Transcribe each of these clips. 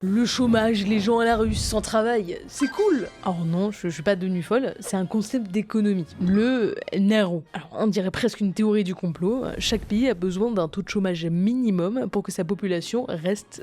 Le chômage, les gens à la rue, sans travail, c'est cool. Alors non, je suis pas devenue folle, c'est un concept d'économie, le NERO. Alors on dirait presque une théorie du complot. Chaque pays a besoin d'un taux de chômage minimum pour que sa population reste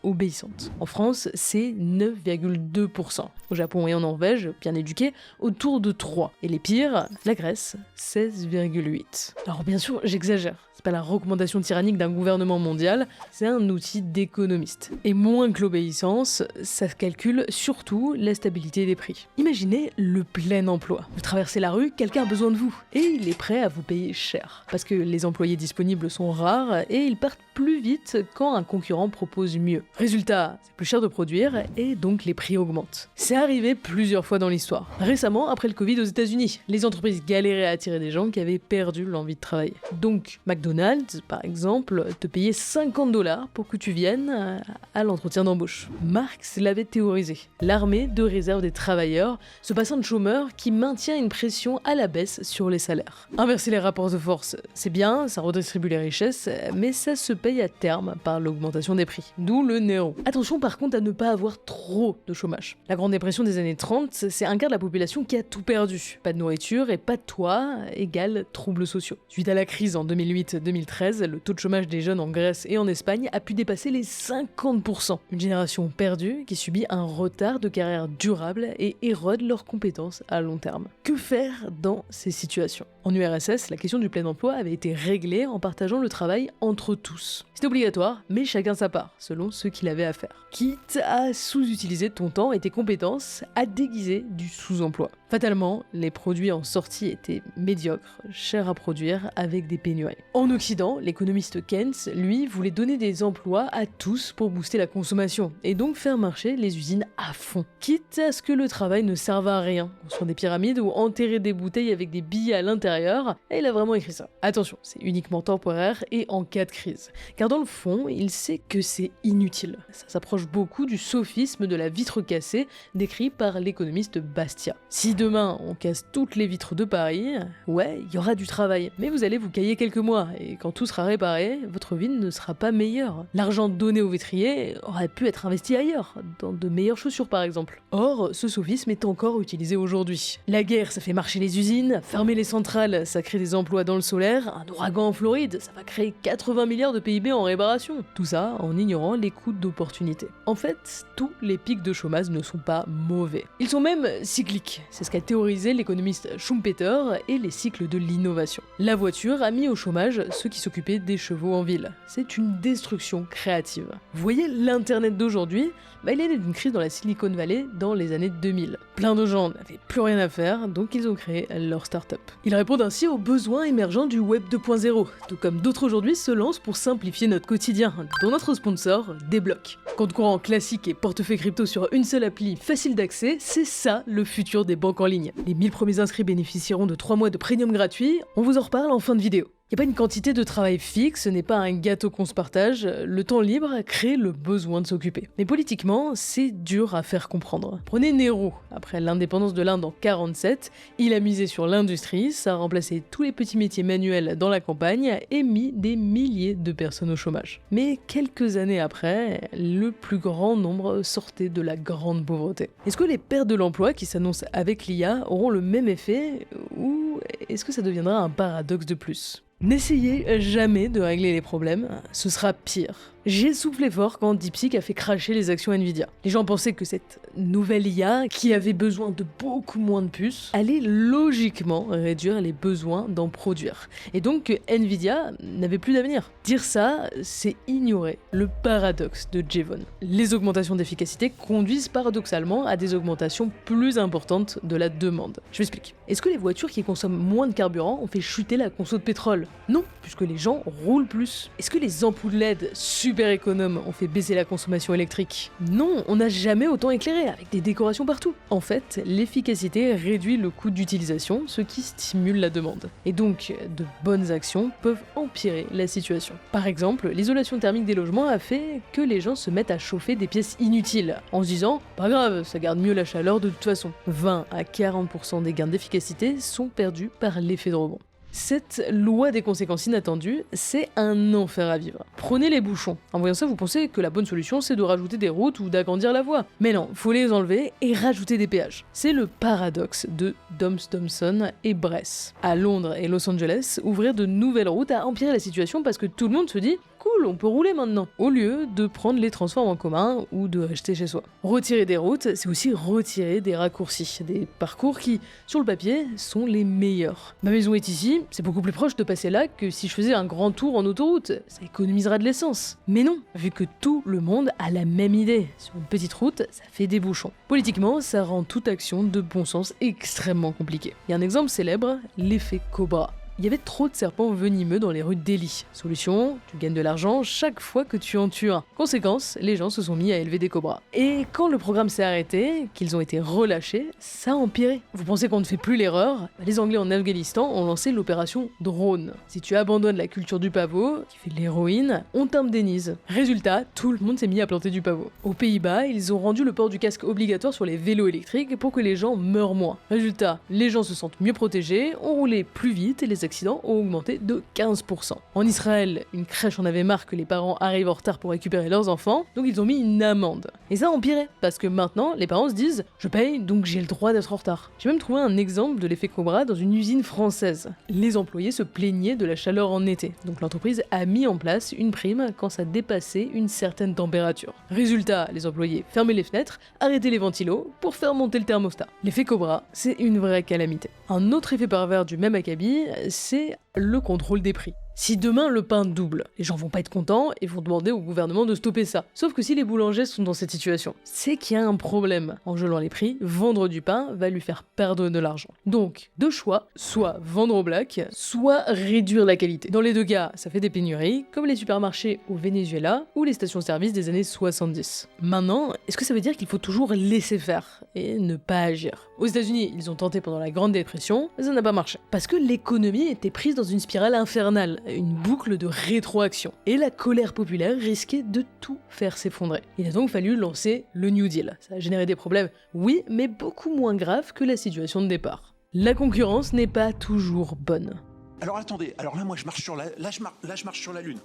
obéissante. En France, c'est 9,2%. Au Japon et en Norvège, bien éduqués, autour de 3. Et les pires, la Grèce, 16,8. Alors bien sûr, j'exagère. C'est pas la recommandation tyrannique d'un gouvernement mondial, c'est un outil d'économiste. Et moins que l'obéissance, ça calcule surtout la stabilité des prix. Imaginez le plein emploi. Vous traversez la rue, quelqu'un a besoin de vous, et il est prêt à vous payer cher. Parce que les employés disponibles sont rares, et ils partent plus vite quand un concurrent propose mieux. Résultat, c'est plus cher de produire, et donc les prix augmentent. C'est arrivé plusieurs fois dans l'histoire. Récemment, après le Covid aux États-Unis, les entreprises galéraient à attirer des gens qui avaient perdu l'envie de travailler. Donc, McDonald's, par exemple, te payait 50$ pour que tu viennes à l'entretien d'embauche. Marx l'avait théorisé. L'armée de réserve des travailleurs, ce bassin de chômeurs qui maintient une pression à la baisse sur les salaires. Inverser les rapports de force, c'est bien, ça redistribue les richesses, mais ça se paye à terme par l'augmentation des prix. D'où le néo. Attention par contre à ne pas avoir trop de chômage. La Grande Dépression des années 30, c'est un quart de la population qui a tout perdu. Pas de nourriture et pas de toit égale troubles sociaux. Suite à la crise en 2008-2013, le taux de chômage des jeunes en Grèce et en Espagne a pu dépasser les 50%. Une génération perdue qui subit un retard de carrière durable et érode leurs compétences à long terme. Que faire dans ces situations ? En URSS, la question du plein emploi avait été réglée en partageant le travail entre tous. C'était obligatoire, mais chacun sa part, selon ce qu'il avait à faire. Quitte à sous-utiliser ton temps et tes compétences à déguiser du sous-emploi. Fatalement, les produits en sortie étaient médiocres, chers à produire, avec des pénuries. En Occident, l'économiste Keynes, lui, voulait donner des emplois à tous pour booster la consommation, et donc faire marcher les usines à fond. Quitte à ce que le travail ne serve à rien, construire des pyramides ou enterrer des bouteilles avec des billets à l'intérieur, et il a vraiment écrit ça. Attention, c'est uniquement temporaire et en cas de crise. Car dans le fond, il sait que c'est inutile. Ça s'approche beaucoup du sophisme de la vitre cassée décrit par l'économiste Bastiat. Si demain on casse toutes les vitres de Paris, ouais, il y aura du travail, mais vous allez vous cailler quelques mois, et quand tout sera réparé, votre vie ne sera pas meilleure. L'argent donné aux vitriers aurait pu être investi ailleurs, dans de meilleures chaussures par exemple. Or, ce sophisme est encore utilisé aujourd'hui. La guerre, ça fait marcher les usines, fermer les centrales, ça crée des emplois dans le solaire, un ouragan en Floride, ça va créer 80 milliards de PIB en réparation. Tout ça en ignorant les coûts d'opportunité. En fait, tous les pics de chômage ne sont pas mauvais. Ils sont même cycliques. C'est ce qu'a théorisé l'économiste Schumpeter et les cycles de l'innovation. La voiture a mis au chômage ceux qui s'occupaient des chevaux en ville. C'est une destruction créative. Vous voyez, l'internet d'aujourd'hui, il est né d'une crise dans la Silicon Valley dans les années 2000. Plein de gens n'avaient plus rien à faire, donc ils ont créé leur start-up. Ils répondent ainsi aux besoins émergents du Web 2.0, tout comme d'autres aujourd'hui se lancent pour simplifier notre quotidien, dont notre sponsor, Débloc. Compte courant classique et portefeuille crypto sur une seule appli facile d'accès, c'est ça le futur des banques en ligne. Les 1000 premiers inscrits bénéficieront de 3 mois de premium gratuit, on vous en reparle en fin de vidéo. Il n'y a pas une quantité de travail fixe, ce n'est pas un gâteau qu'on se partage, le temps libre crée le besoin de s'occuper. Mais politiquement, c'est dur à faire comprendre. Prenez Nero, après l'indépendance de l'Inde en 47, il a misé sur l'industrie, ça a remplacé tous les petits métiers manuels dans la campagne et mis des milliers de personnes au chômage. Mais quelques années après, le plus grand nombre sortait de la grande pauvreté. Est-ce que les pertes de l'emploi qui s'annoncent avec l'IA auront le même effet ou est-ce que ça deviendra un paradoxe de plus ? N'essayez jamais de régler les problèmes, ce sera pire. J'ai soufflé fort quand DeepSeek a fait cracher les actions Nvidia. Les gens pensaient que cette nouvelle IA, qui avait besoin de beaucoup moins de puces, allait logiquement réduire les besoins d'en produire. Et donc que Nvidia n'avait plus d'avenir. Dire ça, c'est ignorer le paradoxe de Jevon. Les augmentations d'efficacité conduisent paradoxalement à des augmentations plus importantes de la demande. Je m'explique. Est-ce que les voitures qui consomment moins de carburant ont fait chuter la conso de pétrole ? Non, puisque les gens roulent plus. Est-ce que les ampoules LED super économes ont fait baisser la consommation électrique ? Non, on n'a jamais autant éclairé, avec des décorations partout. En fait, l'efficacité réduit le coût d'utilisation, ce qui stimule la demande. Et donc, de bonnes actions peuvent empirer la situation. Par exemple, l'isolation thermique des logements a fait que les gens se mettent à chauffer des pièces inutiles, en se disant « pas grave, ça garde mieux la chaleur de toute façon ». 20 à 40% des gains d'efficacité sont perdus par l'effet de rebond. Cette loi des conséquences inattendues, c'est un enfer à vivre. Prenez les bouchons. En voyant ça, vous pensez que la bonne solution, c'est de rajouter des routes ou d'agrandir la voie. Mais non, faut les enlever et rajouter des péages. C'est le paradoxe de Doms Thomson et Bress. À Londres et Los Angeles, ouvrir de nouvelles routes a empiré la situation parce que tout le monde se dit cool, on peut rouler maintenant, au lieu de prendre les transports en commun ou de rester chez soi. Retirer des routes, c'est aussi retirer des raccourcis, des parcours qui, sur le papier, sont les meilleurs. Ma maison est ici, c'est beaucoup plus proche de passer là que si je faisais un grand tour en autoroute, ça économisera de l'essence. Mais non, vu que tout le monde a la même idée, sur une petite route, ça fait des bouchons. Politiquement, ça rend toute action de bon sens extrêmement compliquée. Il y a un exemple célèbre, l'effet Cobra. Il y avait trop de serpents venimeux dans les rues de Delhi. Solution, tu gagnes de l'argent chaque fois que tu en tues un. Conséquence, les gens se sont mis à élever des cobras. Et quand le programme s'est arrêté, qu'ils ont été relâchés, ça a empiré. Vous pensez qu'on ne fait plus l'erreur? Les Anglais en Afghanistan ont lancé l'opération Drone. Si tu abandonnes la culture du pavot, qui fait de l'héroïne, on t'indemnise. Résultat, tout le monde s'est mis à planter du pavot. Aux Pays-Bas, ils ont rendu le port du casque obligatoire sur les vélos électriques pour que les gens meurent moins. Résultat, les gens se sentent mieux protégés, ont roulé plus vite et les accidents ont augmenté de 15%. En Israël, une crèche en avait marre que les parents arrivent en retard pour récupérer leurs enfants, donc ils ont mis une amende. Et ça a empiré, parce que maintenant, les parents se disent « je paye, donc j'ai le droit d'être en retard ». J'ai même trouvé un exemple de l'effet Cobra dans une usine française. Les employés se plaignaient de la chaleur en été, donc l'entreprise a mis en place une prime quand ça dépassait une certaine température. Résultat, les employés fermaient les fenêtres, arrêtaient les ventilos pour faire monter le thermostat. L'effet Cobra, c'est une vraie calamité. Un autre effet pervers du même acabit, c'est le contrôle des prix. Si demain le pain double, les gens vont pas être contents et vont demander au gouvernement de stopper ça. Sauf que si les boulangers sont dans cette situation, c'est qu'il y a un problème. En gelant les prix, vendre du pain va lui faire perdre de l'argent. Donc, deux choix, soit vendre au black, soit réduire la qualité. Dans les deux cas, ça fait des pénuries, comme les supermarchés au Venezuela ou les stations-service des années 70. Maintenant, est-ce que ça veut dire qu'il faut toujours laisser faire et ne pas agir? Aux États-Unis, ils ont tenté pendant la Grande Dépression, mais ça n'a pas marché. Parce que l'économie était prise dans une spirale infernale, une boucle de rétroaction. Et la colère populaire risquait de tout faire s'effondrer. Il a donc fallu lancer le New Deal. Ça a généré des problèmes, oui, mais beaucoup moins graves que la situation de départ. La concurrence n'est pas toujours bonne. Alors attendez, alors là moi je marche sur je marche sur la Lune.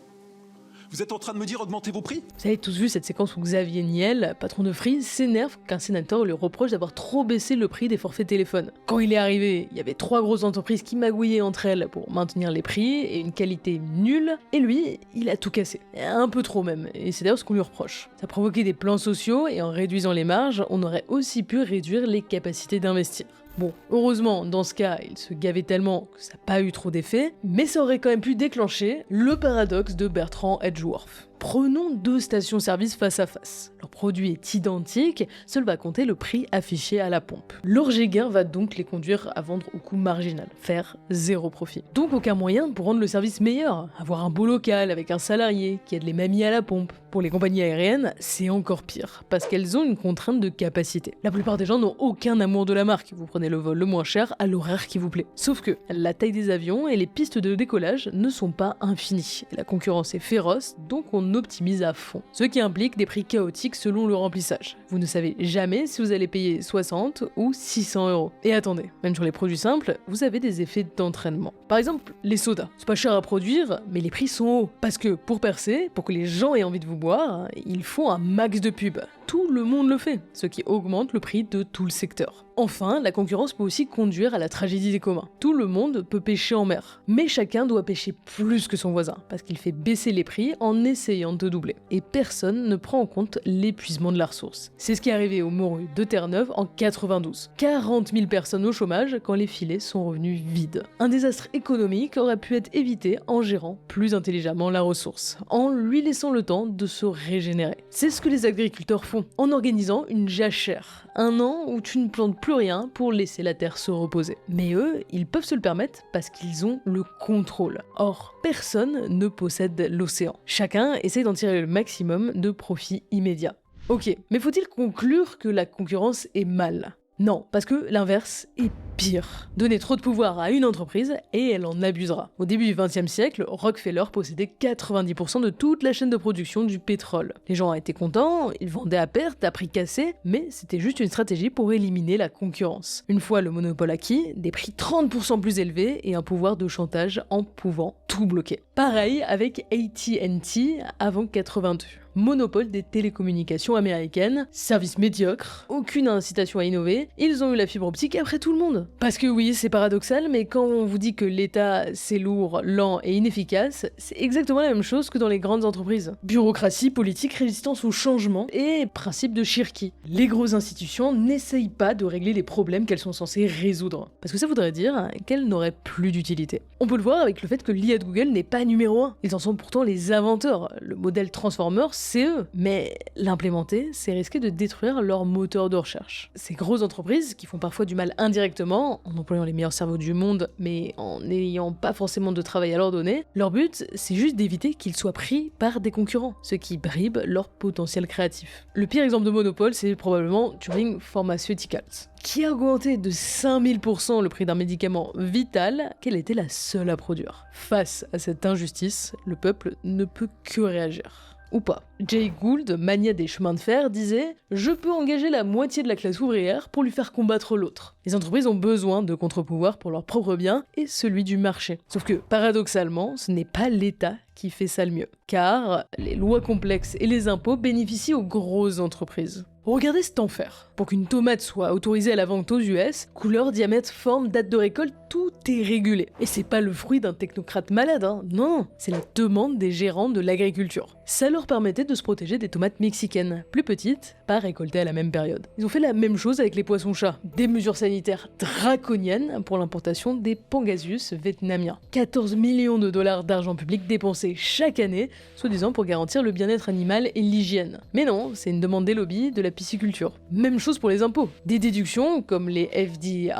Vous êtes en train de me dire augmentez vos prix? Vous avez tous vu cette séquence où Xavier Niel, patron de Free, s'énerve qu'un sénateur lui reproche d'avoir trop baissé le prix des forfaits téléphones. Quand il est arrivé, il y avait 3 grosses entreprises qui magouillaient entre elles pour maintenir les prix et une qualité nulle, et lui, il a tout cassé. Un peu trop même, et c'est d'ailleurs ce qu'on lui reproche. Ça provoquait des plans sociaux, et en réduisant les marges, on aurait aussi pu réduire les capacités d'investir. Bon, heureusement, dans ce cas, il se gavait tellement que ça n'a pas eu trop d'effet, mais ça aurait quand même pu déclencher le paradoxe de Bertrand Edgeworth. Prenons 2 stations-service face à face. Leur produit est identique, seul va compter le prix affiché à la pompe. Leur gain va donc les conduire à vendre au coût marginal, faire 0 profit. Donc aucun moyen pour rendre le service meilleur, avoir un beau local avec un salarié qui aide les mamies à la pompe. Pour les compagnies aériennes, c'est encore pire, parce qu'elles ont une contrainte de capacité. La plupart des gens n'ont aucun amour de la marque, vous prenez le vol le moins cher à l'horaire qui vous plaît. Sauf que la taille des avions et les pistes de décollage ne sont pas infinies. La concurrence est féroce, donc on optimise à fond. Ce qui implique des prix chaotiques selon le remplissage. Vous ne savez jamais si vous allez payer 60 ou 600 €. Et attendez, même sur les produits simples, vous avez des effets d'entraînement. Par exemple, les sodas. C'est pas cher à produire, mais les prix sont hauts. Parce que pour percer, pour que les gens aient envie de vous boire, il faut un max de pub. Tout le monde le fait, ce qui augmente le prix de tout le secteur. Enfin, la concurrence peut aussi conduire à la tragédie des communs. Tout le monde peut pêcher en mer, mais chacun doit pêcher plus que son voisin, parce qu'il fait baisser les prix en essayant de doubler. Et personne ne prend en compte l'épuisement de la ressource. C'est ce qui est arrivé aux morues de Terre-Neuve en 92. 40 000 personnes au chômage quand les filets sont revenus vides. Un désastre économique aurait pu être évité en gérant plus intelligemment la ressource, en lui laissant le temps de se régénérer. C'est ce que les agriculteurs font, en organisant une jachère, un an où tu ne plantes plus rien pour laisser la terre se reposer. Mais eux, ils peuvent se le permettre parce qu'ils ont le contrôle. Or, personne ne possède l'océan. Chacun essaie d'en tirer le maximum de profit immédiat. Ok, mais faut-il conclure que la concurrence est mal ? Non, parce que l'inverse est pire. Donner trop de pouvoir à une entreprise et elle en abusera. Au début du XXe siècle, Rockefeller possédait 90% de toute la chaîne de production du pétrole. Les gens étaient contents, ils vendaient à perte, à prix cassé, mais c'était juste une stratégie pour éliminer la concurrence. Une fois le monopole acquis, des prix 30% plus élevés et un pouvoir de chantage en pouvant tout bloquer. Pareil avec AT&T avant 82. Monopole des télécommunications américaines, service médiocre, aucune incitation à innover, ils ont eu la fibre optique après tout le monde. Parce que oui, c'est paradoxal, mais quand on vous dit que l'État c'est lourd, lent et inefficace, c'est exactement la même chose que dans les grandes entreprises. Bureaucratie, politique, résistance au changement et principe de Cherki. Les grosses institutions n'essayent pas de régler les problèmes qu'elles sont censées résoudre. Parce que ça voudrait dire qu'elles n'auraient plus d'utilité. On peut le voir avec le fait que l'IA de Google n'est pas numéro 1. Ils en sont pourtant les inventeurs. Le modèle Transformer, c'est eux. Mais l'implémenter, c'est risquer de détruire leur moteur de recherche. Ces grosses entreprises, qui font parfois du mal indirectement, en employant les meilleurs cerveaux du monde, mais en n'ayant pas forcément de travail à leur donner, leur but, c'est juste d'éviter qu'ils soient pris par des concurrents, ce qui bribe leur potentiel créatif. Le pire exemple de monopole, c'est probablement Turing Pharmaceuticals, qui a augmenté de 5000% le prix d'un médicament vital qu'elle était la seule à produire. Face à cette injustice, le peuple ne peut que réagir. Ou pas. Jay Gould, mania des chemins de fer, disait « Je peux engager la moitié de la classe ouvrière pour lui faire combattre l'autre ». Les entreprises ont besoin de contre-pouvoirs pour leur propre bien et celui du marché. Sauf que, paradoxalement, ce n'est pas l'État qui fait ça le mieux. Car les lois complexes et les impôts bénéficient aux grosses entreprises. Regardez cet enfer. Pour qu'une tomate soit autorisée à la vente aux US, couleur, diamètre, forme, date de récolte, tout est régulé. Et c'est pas le fruit d'un technocrate malade, hein. Non, c'est la demande des gérants de l'agriculture. Ça leur permettait de se protéger des tomates mexicaines, plus petites, pas récoltées à la même période. Ils ont fait la même chose avec les poissons-chats. Des mesures sanitaires draconiennes pour l'importation des pangasius vietnamiens. 14 millions de dollars d'argent public dépensés chaque année, soi-disant pour garantir le bien-être animal et l'hygiène. Mais non, c'est une demande des lobbies de la pisciculture. Même chose pour les impôts. Des déductions, comme les FDII,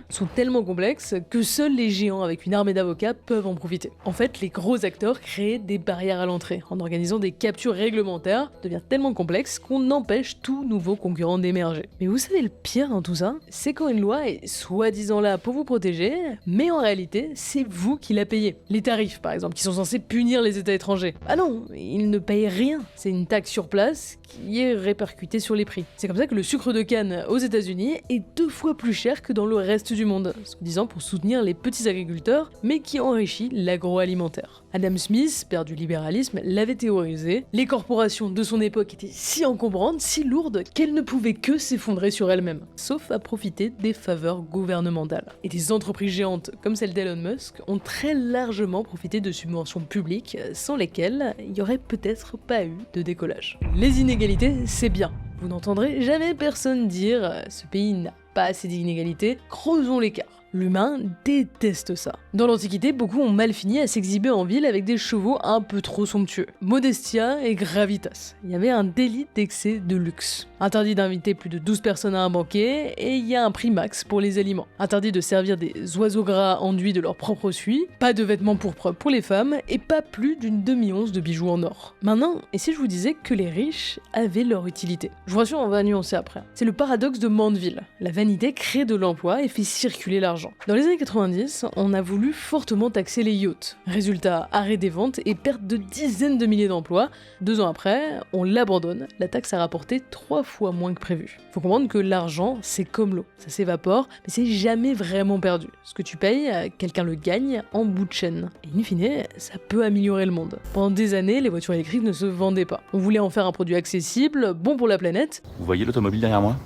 sont tellement complexes que seuls les géants avec une armée d'avocats peuvent en profiter. En fait, les gros acteurs créent des barrières à l'entrée, en organisant des captures réglementaires, devient tellement complexe qu'on empêche tout nouveau concurrent d'émerger. Mais vous savez le pire dans tout ça? C'est quand une loi est soi-disant là pour vous protéger, mais en réalité, c'est vous qui la payez. Les tarifs, par exemple, qui sont censés punir les États étrangers. Ah non, ils ne payent rien. C'est une taxe sur place qui est répercutée sur les prix. C'est comme ça que le sucre de canne aux États-Unis est 2 fois plus cher que dans le reste du monde, soi-disant pour soutenir les petits agriculteurs, mais qui enrichit l'agroalimentaire. Adam Smith, père du libéralisme, l'avait théorisé. Les corporations de son époque étaient si encombrantes, si lourdes, qu'elles ne pouvaient que s'effondrer sur elles-mêmes, sauf à profiter des faveurs gouvernementales. Et des entreprises géantes comme celle d'Elon Musk ont très largement profité de subventions publiques sans lesquelles il n'y aurait peut-être pas eu de décollage. Les inégalités, c'est bien. Vous n'entendrez jamais personne dire « ce pays n'a pas assez d'inégalités, creusons l'écart ». L'humain déteste ça. Dans l'Antiquité, beaucoup ont mal fini à s'exhiber en ville avec des chevaux un peu trop somptueux. Modestia et gravitas. Il y avait un délit d'excès de luxe. Interdit d'inviter plus de 12 personnes à un banquet, et il y a un prix max pour les aliments. Interdit de servir des oiseaux gras enduits de leur propre suie, pas de vêtements pourpres pour les femmes, et pas plus d'une demi-once de bijoux en or. Maintenant, et si je vous disais que les riches avaient leur utilité? Je vous rassure, on va nuancer après. C'est le paradoxe de Mandeville. La vanité crée de l'emploi et fait circuler l'argent. Dans les années 90, on a voulu fortement taxer les yachts. Résultat, arrêt des ventes et perte de dizaines de milliers d'emplois. 2 ans après, on l'abandonne. La taxe a rapporté 3 fois moins que prévu. Faut comprendre que l'argent, c'est comme l'eau. Ça s'évapore, mais c'est jamais vraiment perdu. Ce que tu payes, quelqu'un le gagne en bout de chaîne. Et in fine, ça peut améliorer le monde. Pendant des années, les voitures électriques ne se vendaient pas. On voulait en faire un produit accessible, bon pour la planète. Vous voyez l'automobile derrière moi?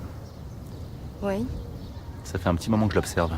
Oui. Ça fait un petit moment que je l'observe.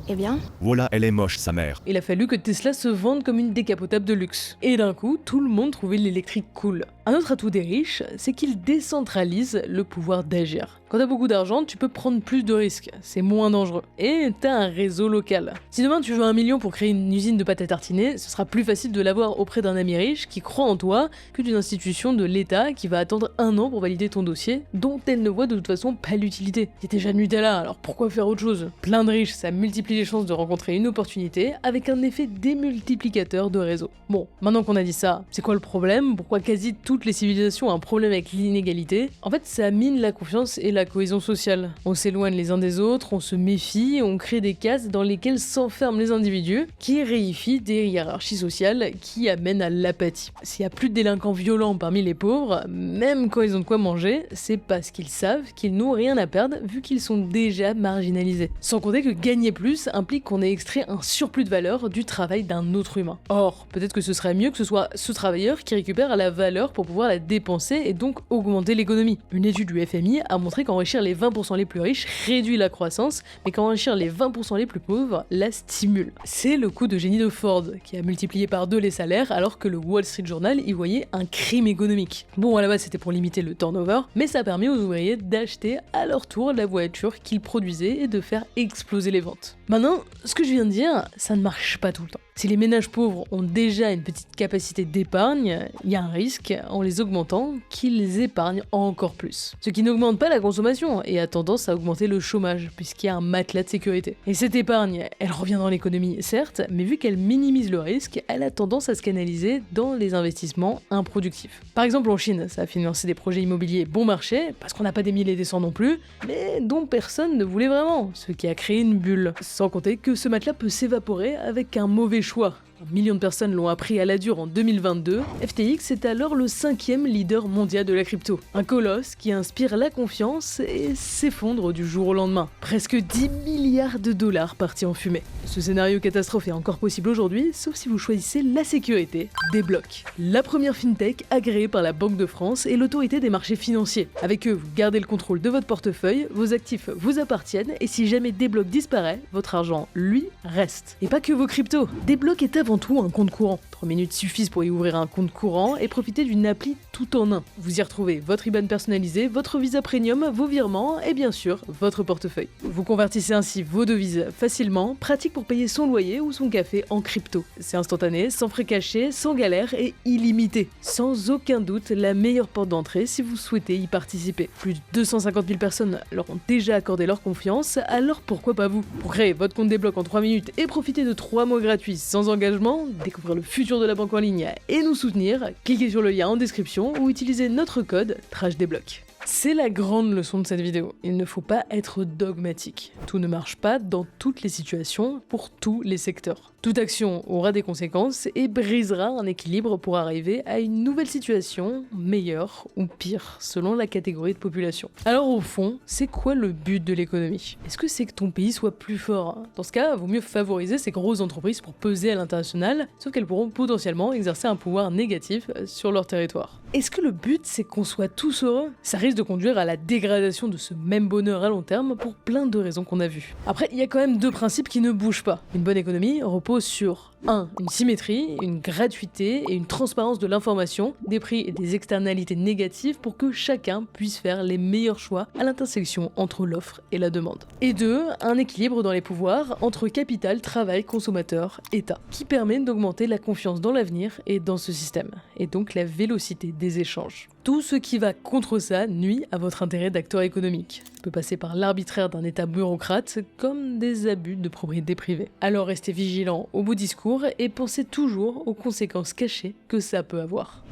Eh bien? Voilà, elle est moche, sa mère. Il a fallu que Tesla se vende comme une décapotable de luxe. Et d'un coup, tout le monde trouvait l'électrique cool. Un autre atout des riches, c'est qu'ils décentralisent le pouvoir d'agir. Quand t'as beaucoup d'argent, tu peux prendre plus de risques, c'est moins dangereux. Et t'as un réseau local. Si demain tu veux 1 million pour créer une usine de pâte à tartiner, ce sera plus facile de l'avoir auprès d'un ami riche qui croit en toi que d'une institution de l'État qui va attendre 1 an pour valider ton dossier, dont elle ne voit de toute façon pas l'utilité. T'es déjà Nutella, alors pourquoi faire autre chose? Plein de riches, ça multiplie les chances de rencontrer une opportunité avec un effet démultiplicateur de réseau. Bon, maintenant qu'on a dit ça, c'est quoi le problème? Pourquoi quasi tous toutes les civilisations ont un problème avec l'inégalité, en fait ça mine la confiance et la cohésion sociale. On s'éloigne les uns des autres, on se méfie, on crée des cases dans lesquelles s'enferment les individus, qui réifient des hiérarchies sociales qui amènent à l'apathie. S'il n'y a plus de délinquants violents parmi les pauvres, même quand ils ont de quoi manger, c'est parce qu'ils savent qu'ils n'ont rien à perdre vu qu'ils sont déjà marginalisés. Sans compter que gagner plus implique qu'on ait extrait un surplus de valeur du travail d'un autre humain. Or, peut-être que ce serait mieux que ce soit ce travailleur qui récupère la valeur pour pouvoir la dépenser et donc augmenter l'économie. Une étude du FMI a montré qu'enrichir les 20% les plus riches réduit la croissance, mais qu'enrichir les 20% les plus pauvres la stimule. C'est le coup de génie de Ford, qui a multiplié par 2 les salaires alors que le Wall Street Journal y voyait un crime économique. Bon, à la base c'était pour limiter le turnover, mais ça a permis aux ouvriers d'acheter à leur tour la voiture qu'ils produisaient et de faire exploser les ventes. Maintenant, ce que je viens de dire, ça ne marche pas tout le temps. Si les ménages pauvres ont déjà une petite capacité d'épargne, il y a un risque, en les augmentant, qu'ils épargnent encore plus. Ce qui n'augmente pas la consommation et a tendance à augmenter le chômage, puisqu'il y a un matelas de sécurité. Et cette épargne, elle revient dans l'économie, certes, mais vu qu'elle minimise le risque, elle a tendance à se canaliser dans les investissements improductifs. Par exemple en Chine, ça a financé des projets immobiliers bon marché, parce qu'on n'a pas des mille et des cents non plus, mais dont personne ne voulait vraiment, ce qui a créé une bulle. Sans compter que ce matelas peut s'évaporer avec un mauvais choix. 1 million de personnes l'ont appris à la dure en 2022, FTX est alors le 5e leader mondial de la crypto. Un colosse qui inspire la confiance et s'effondre du jour au lendemain. Presque 10 milliards de dollars partis en fumée. Ce scénario catastrophe est encore possible aujourd'hui, sauf si vous choisissez la sécurité des blocs. La première fintech agréée par la Banque de France et l'autorité des marchés financiers. Avec eux, vous gardez le contrôle de votre portefeuille, vos actifs vous appartiennent et si jamais Desblocs disparaît, votre argent, lui, reste. Et pas que vos cryptos. Desblocs est avant tout un compte courant. 3 minutes suffisent pour y ouvrir un compte courant et profiter d'une appli tout en un. Vous y retrouvez votre IBAN personnalisé, votre Visa Premium, vos virements et bien sûr votre portefeuille. Vous convertissez ainsi vos devises facilement, pratique pour payer son loyer ou son café en crypto. C'est instantané, sans frais cachés, sans galère et illimité. Sans aucun doute la meilleure porte d'entrée si vous souhaitez y participer. Plus de 250 000 personnes leur ont déjà accordé leur confiance, alors pourquoi pas vous? Pour créer votre compte Desblocs en 3 minutes et profiter de 3 mois gratuits sans engagement, découvrir le futur de la banque en ligne et nous soutenir, cliquez sur le lien en description ou utilisez notre code TRASHDesblocs. C'est la grande leçon de cette vidéo, il ne faut pas être dogmatique. Tout ne marche pas dans toutes les situations, pour tous les secteurs. Toute action aura des conséquences et brisera un équilibre pour arriver à une nouvelle situation, meilleure ou pire, selon la catégorie de population. Alors au fond, c'est quoi le but de l'économie? Est-ce que c'est que ton pays soit plus fort? Dans ce cas, vaut mieux favoriser ces grosses entreprises pour peser à l'international, sauf qu'elles pourront potentiellement exercer un pouvoir négatif sur leur territoire. Est-ce que le but c'est qu'on soit tous heureux? Ça risque de conduire à la dégradation de ce même bonheur à long terme pour plein de raisons qu'on a vues. Après, il y a quand même 2 principes qui ne bougent pas. Une bonne économie repose sur 1. Une symétrie, une gratuité et une transparence de l'information, des prix et des externalités négatives pour que chacun puisse faire les meilleurs choix à l'intersection entre l'offre et la demande. Et 2. Un équilibre dans les pouvoirs entre capital, travail, consommateur, État, qui permet d'augmenter la confiance dans l'avenir et dans ce système, et donc la vélocité des échanges. Tout ce qui va contre ça nuit à votre intérêt d'acteur économique. Ça peut passer par l'arbitraire d'un État bureaucrate comme des abus de propriété privée. Alors restez vigilants au beau discours et pensez toujours aux conséquences cachées que ça peut avoir.